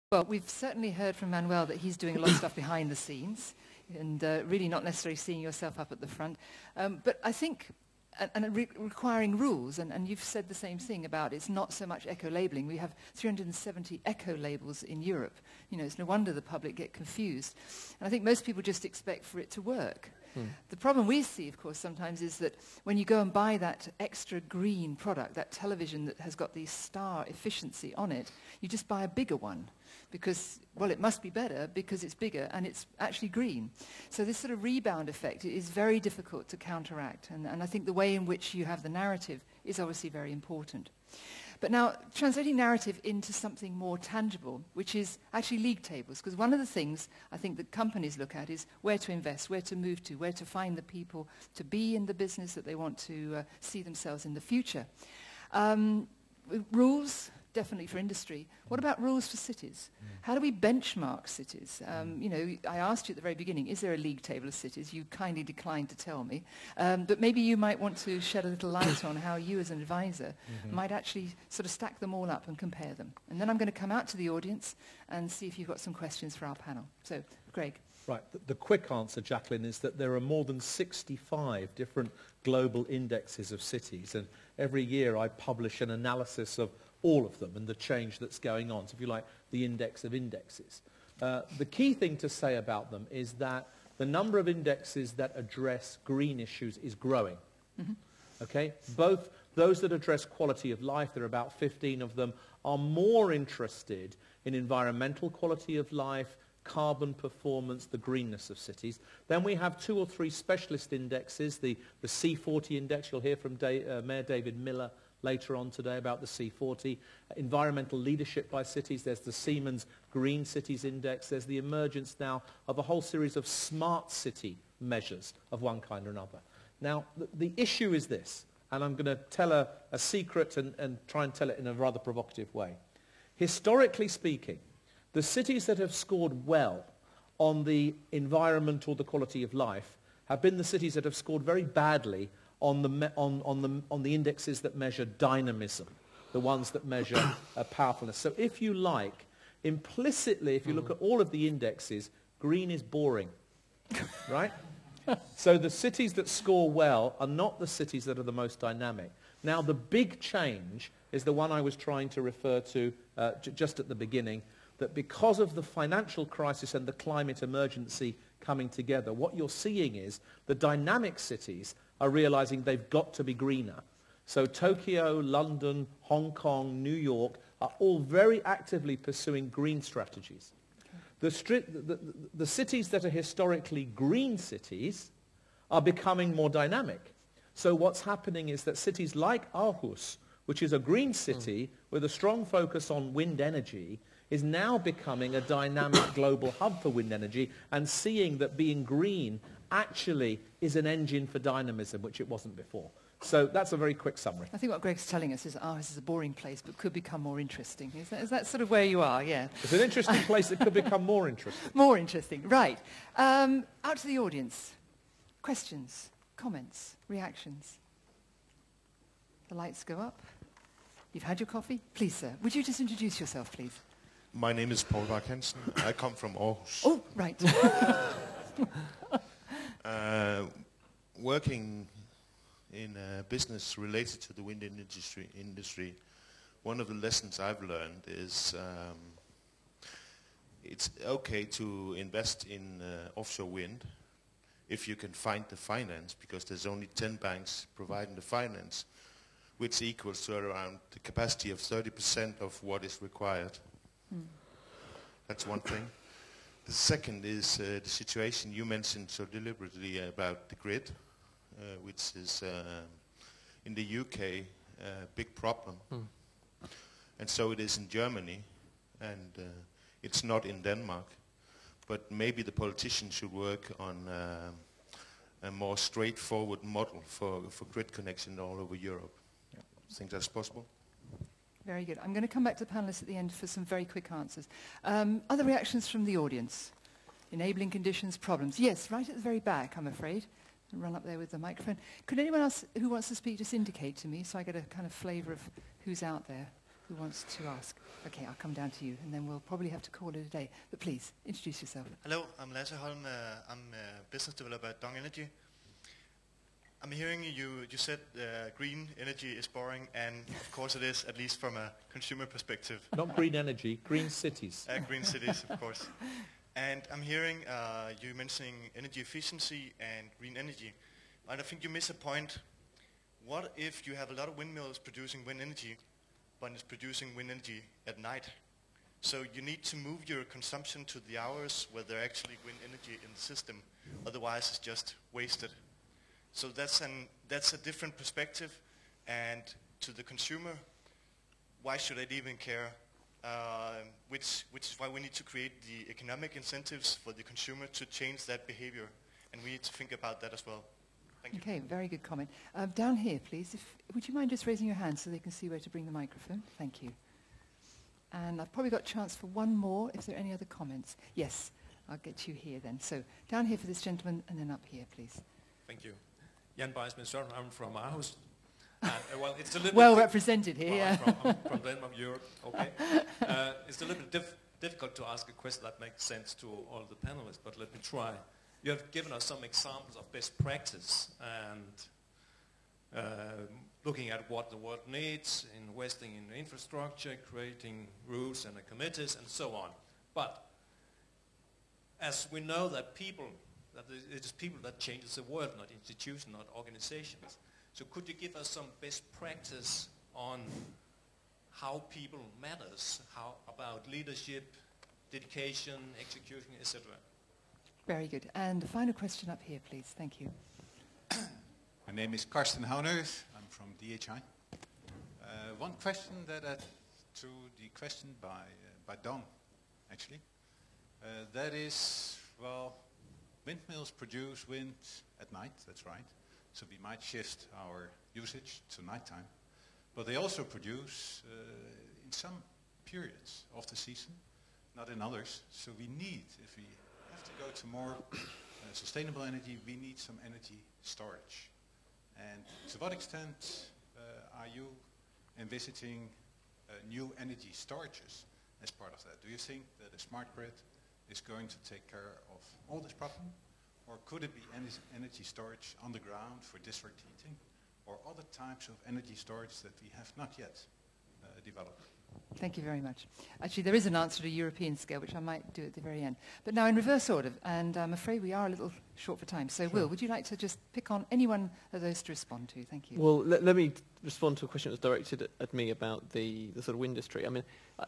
Well, we've certainly heard from Manuel that he's doing a lot of stuff behind the scenes and really not necessarily seeing yourself up at the front. But I think, requiring rules, and you've said the same thing about it's not so much eco-labelling. We have 370 eco-labels in Europe. You know, it's no wonder the public get confused. And I think most people just expect for it to work. The problem we see, of course, sometimes is that when you go and buy that extra green product, that television that has got the star efficiency on it, you just buy a bigger one because, well, it must be better because it's bigger and it's actually green. So this sort of rebound effect is very difficult to counteract. And I think the way in which you have the narrative is obviously very important. But now, translating narrative into something more tangible, which is actually league tables, because one of the things I think that companies look at is where to invest, where to move to, where to find the people to be in the business that they want to see themselves in the future. Rules, definitely for industry. What about rules for cities? How do we benchmark cities? You know, I asked you at the very beginning, is there a league table of cities? You kindly declined to tell me. But maybe you might want to shed a little light on how you as an advisor might actually sort of stack them all up and compare them. And then I'm going to come out to the audience and see if you've got some questions for our panel. So, Greg. Right. The quick answer, Jacqueline, is that there are more than 65 different global indexes of cities. And every year I publish an analysis of all of them and the change that's going on. So if you like, the index of indexes. The key thing to say about them is that the number of indexes that address green issues is growing. Okay? Both those that address quality of life, there are about 15 of them, are more interested in environmental quality of life, carbon performance, the greenness of cities. Then we have 2 or 3 specialist indexes, the C40 index. You'll hear from Mayor David Miller later on today about the C40. Environmental leadership by cities. There's the Siemens Green Cities Index. There's the emergence now of a whole series of smart city measures of one kind or another. Now, the issue is this, and I'm going to tell a secret and try and tell it in a rather provocative way. Historically speaking, the cities that have scored well on the environment or the quality of life have been the cities that have scored very badly on the indexes that measure dynamism, the ones that measure powerfulness. So if you like, implicitly, if you look at all of the indexes, green is boring, right? So the cities that score well are not the cities that are the most dynamic. Now, the big change is the one I was trying to refer to just at the beginning, that because of the financial crisis and the climate emergency coming together, what you're seeing is the dynamic cities are realizing they've got to be greener. So Tokyo, London, Hong Kong, New York are all very actively pursuing green strategies. The cities that are historically green cities are becoming more dynamic. So what's happening is that cities like Aarhus, which is a green city with a strong focus on wind energy, is now becoming a dynamic global hub for wind energy and seeing that being green actually is an engine for dynamism, which it wasn't before. So that's a very quick summary. I think what Greg's telling us is that Aarhus is a boring place but could become more interesting. Is that sort of where you are? Yeah. It's an interesting place that could become more interesting. More interesting, right. Out to the audience. Questions, comments, reactions. The lights go up. You've had your coffee? Please, sir. Would you just introduce yourself, please? My name is Paul Bach-Hansen. I come from Aarhus. Oh, right. Working in a business related to the wind industry, one of the lessons I've learned is it's okay to invest in offshore wind if you can find the finance, because there's only 10 banks providing the finance, which equals to around the capacity of 30% of what is required. That's one thing. The second is the situation you mentioned so deliberately about the grid, which is in the UK a big problem. And so it is in Germany, and it's not in Denmark. But maybe the politicians should work on a more straightforward model for grid connection all over Europe. Yeah. Think that's possible? Very good. I'm going to come back to the panelists at the end for some very quick answers. Other reactions from the audience? Enabling conditions, problems. Yes, right at the very back, I'm afraid. I'll run up there with the microphone. Could anyone else who wants to speak just indicate to me so I get a kind of flavour of who's out there? who wants to ask? Okay, I'll come down to you, and then we'll probably have to call it a day. But please, introduce yourself. Hello, I'm Lasse Holm. I'm a business developer at Dong Energy. I'm hearing you said green energy is boring, and of course it is, at least from a consumer perspective. Not green energy, green cities. Green cities, of course. And I'm hearing you mentioning energy efficiency and green energy. And I think you miss a point. What if you have a lot of windmills producing wind energy, but it's producing wind energy at night? So you need to move your consumption to the hours where there actually wind energy in the system. Otherwise it's just wasted. So that's a different perspective. And to the consumer, why should I even care? Which is why we need to create the economic incentives for the consumer to change that behavior. And we need to think about that as well. Thank you. Okay, very good comment. Down here, please. Would you mind just raising your hand so they can see where to bring the microphone? Thank you. And I've probably got a chance for one more, if there are any other comments. Yes, I'll get you here then. So down here for this gentleman, and then up here, please. Thank you. Jan Bijsman, I'm from Aarhus. Well, it's a little well bit represented here. well, Yeah. I'm from Denmark, Europe. Okay. It's a little bit difficult to ask a question that makes sense to all the panelists, but let me try. You have given us some examples of best practice and looking at what the world needs, investing in infrastructure, creating rules and committees, and so on. But as we know that it is people that changes the world, not institutions, not organizations. So could you give us some best practice on how people matters, how about leadership, dedication, execution, etc.? Very good. And the final question up here, please. Thank you. My name is Karsten Hauner. I'm from DHI. One question to the question by Dong, actually. That is, well, windmills produce wind at night, that's right. So we might shift our usage to nighttime. But they also produce in some periods of the season, not in others. So we need, if we have to go to more sustainable energy, we need some energy storage. And to what extent are you envisaging new energy storages as part of that? Do you think that a smart grid is going to take care of all this problem? Or could it be energy storage on the ground for district heating, or other types of energy storage that we have not yet developed? Thank you very much. Actually, there is an answer to a European scale, which I might do at the very end. But now in reverse order, and I'm afraid we are a little short for time. So, sure. Will, would you like to just pick on any one of those to respond to? Thank you. Well, let me respond to a question that was directed at me about the sort of wind industry. I mean,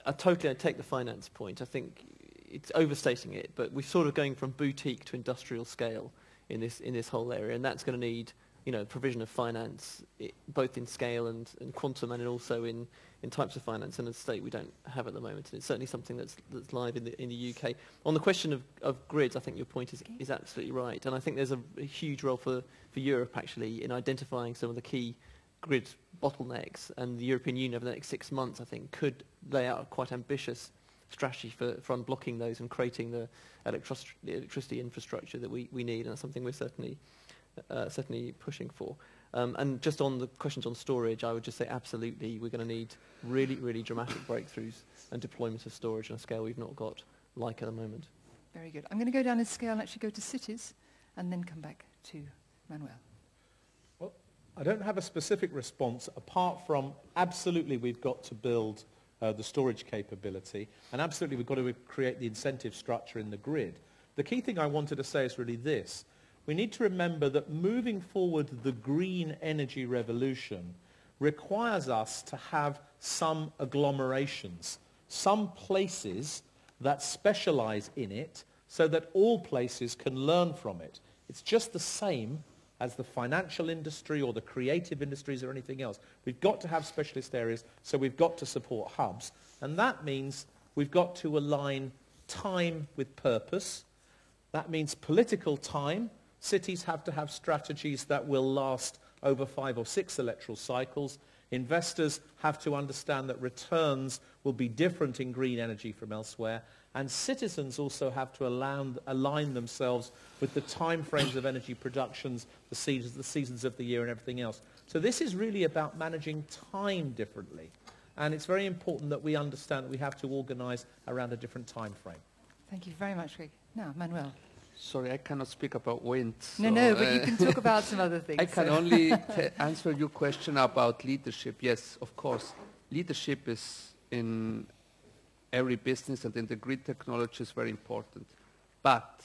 I totally take the finance point. I think it's overstating it, but we're sort of going from boutique to industrial scale in this whole area, and that's going to need, you know, provision of finance, both in scale and quantum, and also in types of finance in a state we don't have at the moment. And it's certainly something that's live in the UK. On the question of grids, I think your point is absolutely right, and I think there's a huge role for Europe actually in identifying some of the key grid bottlenecks, and the European Union over the next 6 months, I think, could lay out a quite ambitious strategy for unblocking those and creating the electricity infrastructure that we need, and that's something we're certainly pushing for. And just on the questions on storage, I would just say absolutely we're going to need really, really dramatic breakthroughs and deployments of storage on a scale we've not got like at the moment. Very good. I'm going to go down in scale and actually go to cities and then come back to Manuel. Well, I don't have a specific response apart from absolutely we've got to build the storage capability, and absolutely we've got to create the incentive structure in the grid. The key thing I wanted to say is really this. We need to remember that moving forward the green energy revolution requires us to have some agglomerations, some places that specialize in it so that all places can learn from it. It's just the same as the financial industry or the creative industries or anything else. We've got to have specialist areas, so we've got to support hubs. And that means we've got to align time with purpose. That means political time. Cities have to have strategies that will last over 5 or 6 electoral cycles. Investors have to understand that returns will be different in green energy from elsewhere. And citizens also have to align themselves with the time frames of energy productions, the seasons of the year and everything else. So this is really about managing time differently. And it's very important that we understand that we have to organise around a different time frame. Thank you very much, Greg. Now, Manuel. Sorry, I cannot speak about wind. No, but you can talk about some other things. I can only answer your question about leadership. Yes, of course. Leadership is in every business, and in the grid technology is very important. But,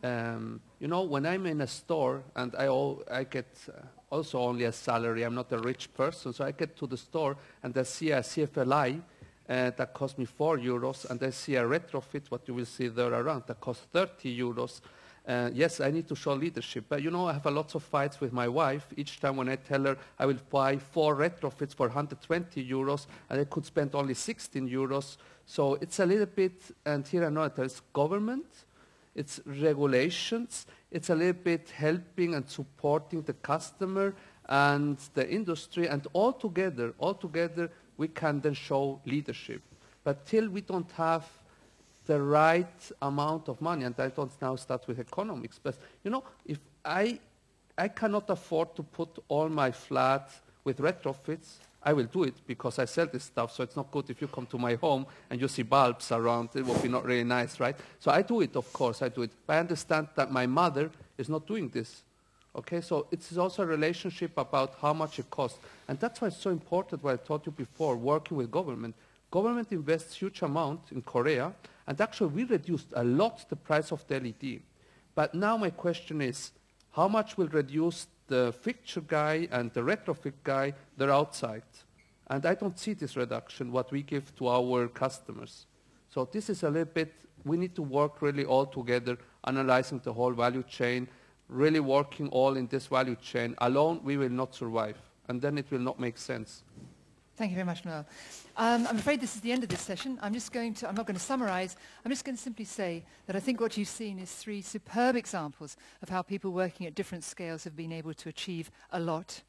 you know, when I'm in a store, and I get also only a salary, I'm not a rich person, so I get to the store and I see a CFLI that costs me €4, and I see a retrofit, what you will see there around, that costs €30. Yes, I need to show leadership, but you know, I have a lots of fights with my wife. Each time when I tell her I will buy 4 retrofits for €120, and I could spend only €16. So it's a little bit, and here I know there's government, it's regulations, it's a little bit helping and supporting the customer and the industry, and all together, we can then show leadership. But till we don't have the right amount of money, and I don't now start with economics, but you know, if I cannot afford to put all my flat with retrofits, I will do it because I sell this stuff, so it's not good if you come to my home and you see bulbs around. It would be not really nice, right? So I do it, of course, I do it. But I understand that my mother is not doing this. Okay, so it's also a relationship about how much it costs. And that's why it's so important, what I told you before, working with government. Government invests huge amount in Korea, and actually we reduced a lot the price of the LED. But now my question is, how much will reduce the fixture guy and the retrofit guy, they're outside? And I don't see this reduction, what we give to our customers. So this is a little bit, we need to work really all together, analyzing the whole value chain, really working all in this value chain. Alone, we will not survive, and then it will not make sense. Thank you very much, Noel. I'm afraid this is the end of this session. I'm not going to summarize. I'm just going to simply say that I think what you've seen is 3 superb examples of how people working at different scales have been able to achieve a lot.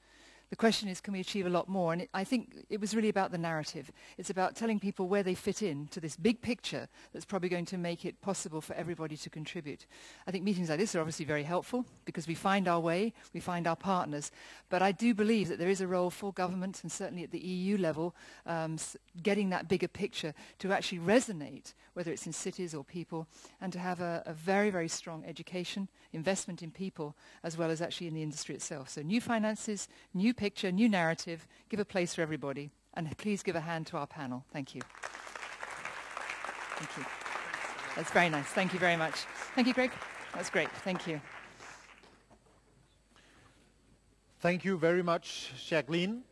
The question is, can we achieve a lot more? And I think it was really about the narrative. It's about telling people where they fit in to this big picture that's probably going to make it possible for everybody to contribute. I think meetings like this are obviously very helpful because we find our way, we find our partners. But I do believe that there is a role for government, and certainly at the EU level, getting that bigger picture to actually resonate, whether it's in cities or people, and to have a very, very strong education, investment in people, as well as actually in the industry itself. So new finances, new picture, new narrative, give a place for everybody. And please give a hand to our panel. Thank you. Thank you. That's very nice. Thank you very much. Thank you, Greg. That's great. Thank you. Thank you very much, Jacqueline.